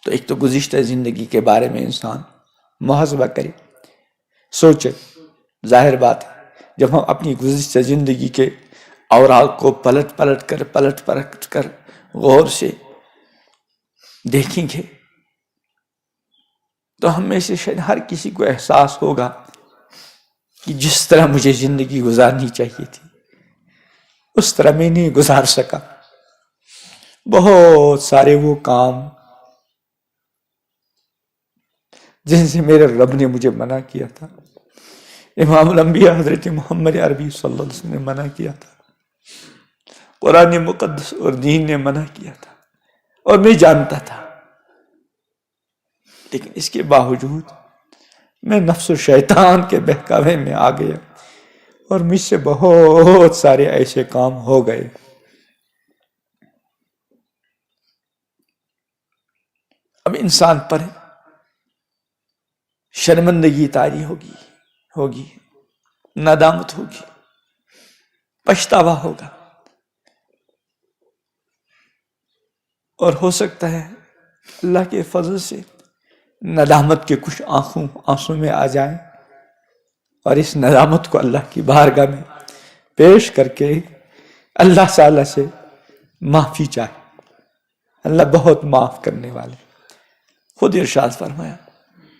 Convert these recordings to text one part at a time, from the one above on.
تو ایک تو گزشتہ زندگی کے بارے میں انسان محاسبہ کرے، سوچے. ظاہر بات ہے جب ہم اپنی گزشتہ زندگی کے اوراق کو پلٹ کر غور سے دیکھیں گے تو ہم میں سے شاید ہر کسی کو احساس ہوگا کہ جس طرح مجھے زندگی گزارنی چاہیے تھی اس طرح میں نہیں گزار سکا. بہت سارے وہ کام جن سے میرے رب نے مجھے منع کیا تھا، امام الانبیاء حضرت محمد عربی صلی اللہ علیہ وسلم نے منع کیا تھا، قرآن مقدس اور دین نے منع کیا تھا، اور میں جانتا تھا. لیکن اس کے باوجود میں نفس و شیطان کے بہکاوے میں آ گیا اور مجھ سے بہت سارے ایسے کام ہو گئے. اب انسان پر شرمندگی طاری ہوگی، ندامت ہوگی، پچھتاوا ہوگا، اور ہو سکتا ہے اللہ کے فضل سے ندامت کے کچھ آنسوں میں آ جائیں اور اس ندامت کو اللہ کی بارگاہ میں پیش کر کے اللہ تعالی سے معافی چاہے. اللہ بہت معاف کرنے والے. خود ارشاد فرمایا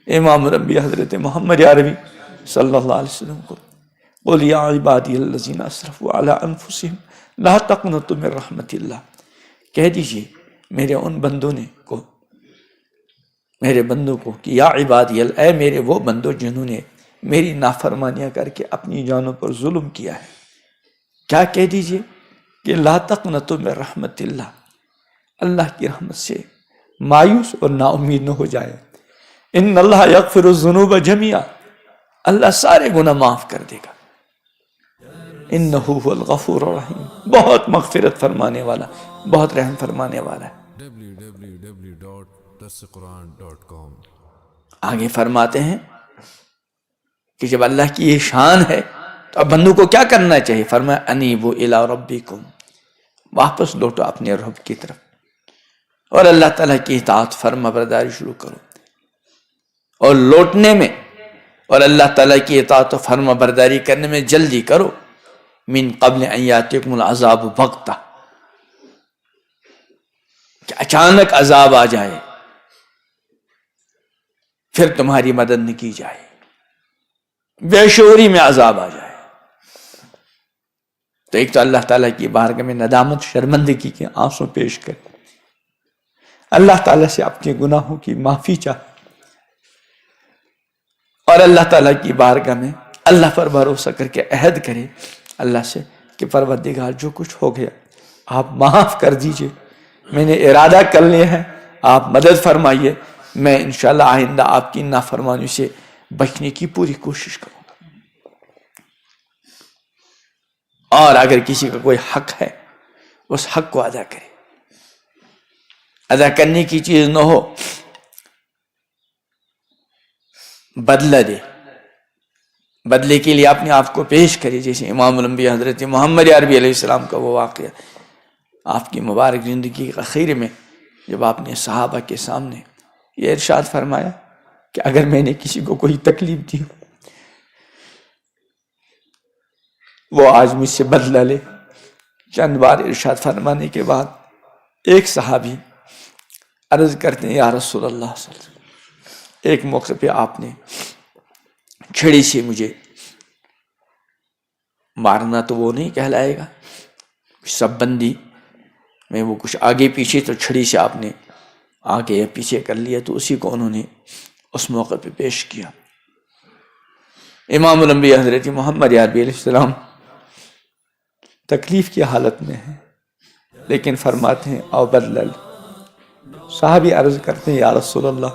امام الانبیاء حضرت محمد عربی صلی اللہ علیہ وسلم کو، قل یا عبادی الذین اسرفوا علی انفسہم لا تقنطوا من رحمت اللہ، کہہ دیجئے میرے ان بندوں کو کہ یا عبادی، اے میرے وہ بندوں جنہوں نے میری نافرمانیاں کر کے اپنی جانوں پر ظلم کیا ہے. کیا کہہ دیجئے کہ لا تقنطوا من رحمت اللہ، اللہ کی رحمت سے مایوس اور نا امید نہ ہو جائے. ان اللہ یغفر الذنوب جميعا، اللہ سارے گناہ معاف کر دے گا. انہ هو الغفور الرحیم، بہت مغفرت فرمانے والا، بہت رحم فرمانے والا ہے. www.dasquran.com. آگے فرماتے ہیں کہ جب اللہ کی یہ شان ہے تو اب بندوں کو کیا کرنا چاہیے؟ فرمایا انیبوا الی ربکم، واپس لوٹو اپنے رب کی طرف اور اللہ تعالیٰ کی اطاعت فرما برداری شروع کرو. اور لوٹنے میں اور اللہ تعالیٰ کی اطاعت و فرما برداری کرنے میں جلدی کرو. من قبل ان یاتیکم العذاب بغتہ، کہ اچانک عذاب آ جائے پھر تمہاری مدد نہ کی جائے، بے شعوری میں عذاب آ جائے. تو ایک تو اللہ تعالیٰ کی بارگاہ میں ندامت، شرمندگی کے آنسو پیش کرے، اللہ تعالیٰ سے اپنے گناہوں کی معافی چاہے، اور اللہ تعالیٰ کی بارگاہ میں اللہ پر بھروسہ کر کے عہد کرے اللہ سے کہ پروردگار جو کچھ ہو گیا آپ معاف کر دیجئے، میں نے ارادہ کر لیا ہے، آپ مدد فرمائیے، میں انشاءاللہ آئندہ آپ کی نافرمانی سے بچنے کی پوری کوشش کروں گا. اور اگر کسی کا کوئی حق ہے اس حق کو ادا کرے. ادا کرنے کی چیز نہ ہو بدلہ دے، بدلے کے لیے اپنے آپ کو پیش کرے. جیسے امام الانبیاء حضرت محمد عربی علیہ السلام کا وہ واقعہ آپ کی مبارک زندگی کے اخیر میں، جب آپ نے صحابہ کے سامنے یہ ارشاد فرمایا کہ اگر میں نے کسی کو کوئی تکلیف دی وہ آج مجھ سے بدلہ لے. چند بار ارشاد فرمانے کے بعد ایک صحابی عرض کرتے ہیں یا رسول اللہ صلی اللہ علیہ وسلم، ایک موقع پہ آپ نے چھڑی سے مجھے مارنا تو وہ نہیں کہلائے گا، سب بندی میں وہ کچھ آگے پیچھے، تو چھڑی سے آپ نے آگے یا پیچھے کر لیا، تو اسی کو انہوں نے اس موقع پہ پیش کیا. امام الانبیاء حضرت محمد عربی علیہ السلام تکلیف کی حالت میں ہیں لیکن فرماتے ہیں او بدلل. صحابی عرض کرتے ہیں یا رسول اللہ،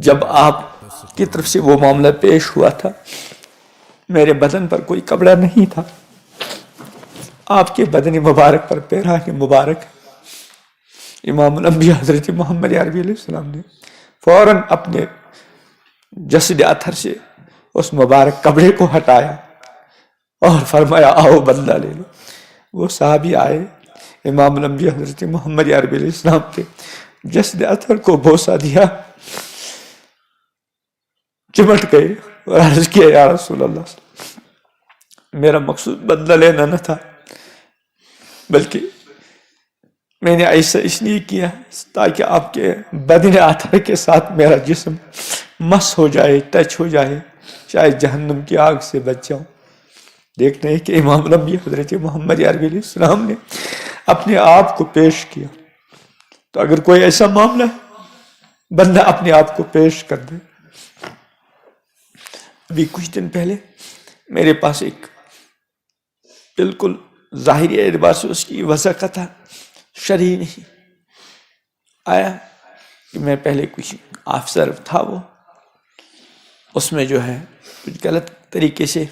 جب آپ کی طرف سے وہ معاملہ پیش ہوا تھا میرے بدن پر کوئی کپڑا نہیں تھا، آپ کے بدن مبارک پر پیراہن مبارک. امام الانبیاء حضرت محمد عربی علیہ السلام نے فوراً اپنے جسد اطہر سے اس مبارک کپڑے کو ہٹایا اور فرمایا آؤ بدلہ لے لو. وہ صحابی آئے، امام الانبیاء حضرت محمد عربی علیہ السلام کے جسد اطہر کو بوسہ دیا, چمٹ گئے اور عرض کیا یا رسول اللہ, میرا مقصود بدلہ لینا نہ تھا, بلکہ میں نے ایسا اس لیے کیا تاکہ آپ کے بدن اطہر کے ساتھ میرا جسم مس ہو جائے, ٹچ ہو جائے, شاید جہنم کی آگ سے بچ جاؤں. دیکھتے ہیں کہ امام نبی حضرت محمد عربی علیہ السلام نے اپنے آپ کو پیش کیا. تو اگر کوئی ایسا معاملہ ہے بندہ اپنے آپ کو پیش کر دے. ابھی کچھ دن پہلے میرے پاس ایک بالکل ظاہری اعتبار سے اس کی وضاحت شرعی نہیں آیا کہ میں پہلے کچھ آفسر تھا, وہ اس میں جو ہے کچھ غلط طریقے سے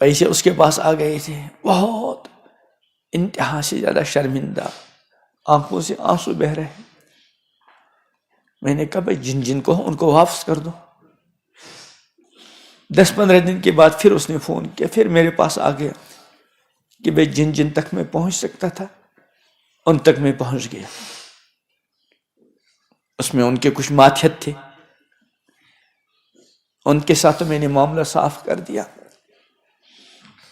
پیسے اس کے پاس آ گئے تھے, بہت انتہا سے زیادہ شرمندہ, آنکھوں سے آنسو بہ رہے ہیں. میں نے کہا بھائی جن کو ان کو واپس کر دو. 10-15 دن کے بعد پھر اس نے فون کیا, پھر میرے پاس آ گیا کہ بھائی جن تک میں پہنچ سکتا تھا ان تک میں پہنچ گیا. اس میں ان کے کچھ ماتحت تھے, ان کے ساتھ تو میں نے معاملہ صاف کر دیا,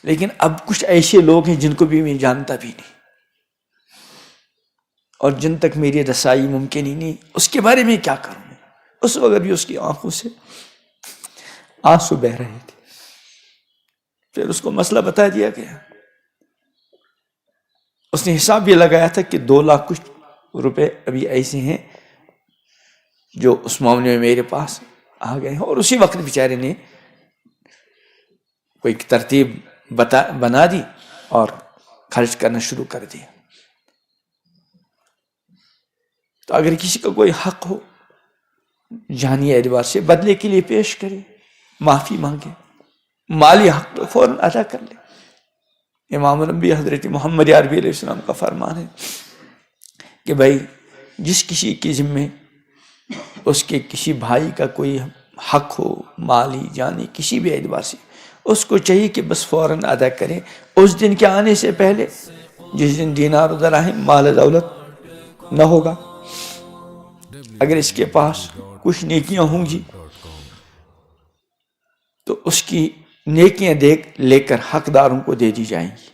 لیکن اب کچھ ایسے لوگ ہیں جن کو بھی میں جانتا بھی نہیں اور جن تک میری رسائی ممکن ہی نہیں, اس کے بارے میں کیا کروں میں. اس وقت بھی اس کی آنکھوں سے آنسو بہ رہے تھے. پھر اس کو مسئلہ بتا دیا گیا. اس نے حساب یہ لگایا تھا کہ 2 لاکھ کچھ روپے ابھی ایسے ہیں جو اس معاملے میں میرے پاس آ گئے ہیں, اور اسی وقت بیچارے نے کوئی ترتیب بنا دی اور خرچ کرنا شروع کر دیا. تو اگر کسی کا کوئی حق ہو جانی اعتبار سے بدلے کے لیے پیش کرے, معافی مانگے, مالی حق تو فوراً ادا کر لے. امام نبی حضرت محمد عربی علیہ السلام کا فرمان ہے کہ بھائی جس کسی کے ذمے اس کے کسی بھائی کا کوئی حق ہو, مالی جانی کسی بھی اعتبار سے, اس کو چاہیے کہ بس فوراً ادا کریں اس دن کے آنے سے پہلے, جس دن دینار و دراہم مال دولت نہ ہوگا. اگر اس کے پاس کچھ نیکیاں ہوں گی تو اس کی نیکیاں لے کر حقداروں کو دے دی جائیں گی,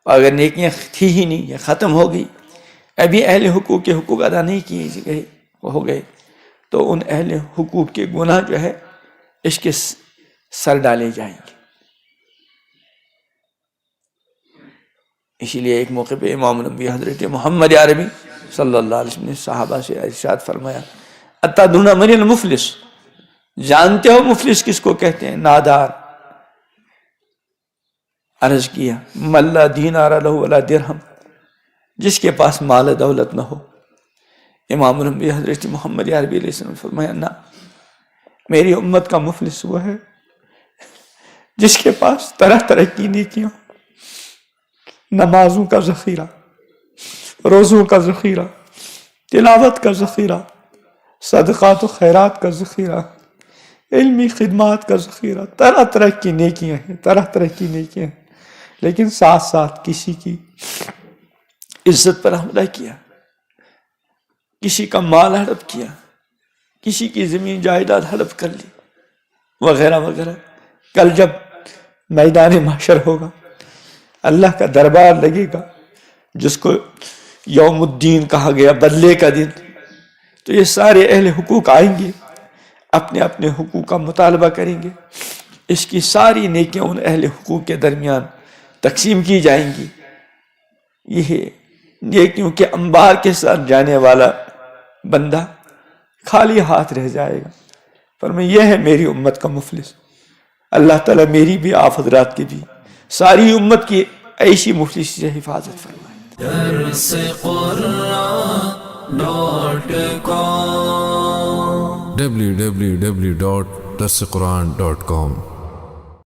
اور اگر نیکیاں تھی ہی نہیں یا ختم ہو گئی, ابھی اہل حقوق کے حقوق ادا نہیں کیے ہو گئے, تو ان اہل حقوق کے گناہ جو ہے اس کے سر ڈالے جائیں گے. اسی لیے ایک موقع پہ امام نبی حضرت محمد عربی صلی اللہ علیہ وسلم نے صحابہ سے ارشاد فرمایا, اتدرون من المفلس, جانتے ہو مفلس کس کو کہتے ہیں؟ نادار. عرض کیا من لا دینار لہ ولا درہم, جس کے پاس مال دولت نہ ہو. امام نبی حضرت محمد عربی علیہ السلام فرمایا نہ, میری امت کا مفلس وہ ہے جس کے پاس طرح طرح کی نیکیاں, نمازوں کا ذخیرہ, روزوں کا ذخیرہ, تلاوت کا ذخیرہ, صدقات و خیرات کا ذخیرہ, علمی خدمات کا ذخیرہ, طرح طرح کی نیکیاں ہیں, طرح طرح کی نیکیاں ہیں, لیکن ساتھ ساتھ کسی کی عزت پر حملہ کیا, کسی کا مال ہڑپ کیا, کسی کی زمین جائیداد ہڑپ کر لی, وغیرہ وغیرہ. کل جب میدان محشر ہوگا, اللہ کا دربار لگے گا جس کو یوم الدین کہا گیا, بدلے کا دن, تو یہ سارے اہل حقوق آئیں گے, اپنے اپنے حقوق کا مطالبہ کریں گے, اس کی ساری نیکیاں ان اہل حقوق کے درمیان تقسیم کی جائیں گی. یہ نیکیوں کے انبار کے ساتھ جانے والا بندہ خالی ہاتھ رہ جائے گا. فرمایا یہ ہے میری امت کا مفلس. اللہ تعالیٰ میری بھی, آپ حضرات کی بھی, ساری امت کی ایسی مفلسی سے حفاظت فرمائے. www.darsequran.com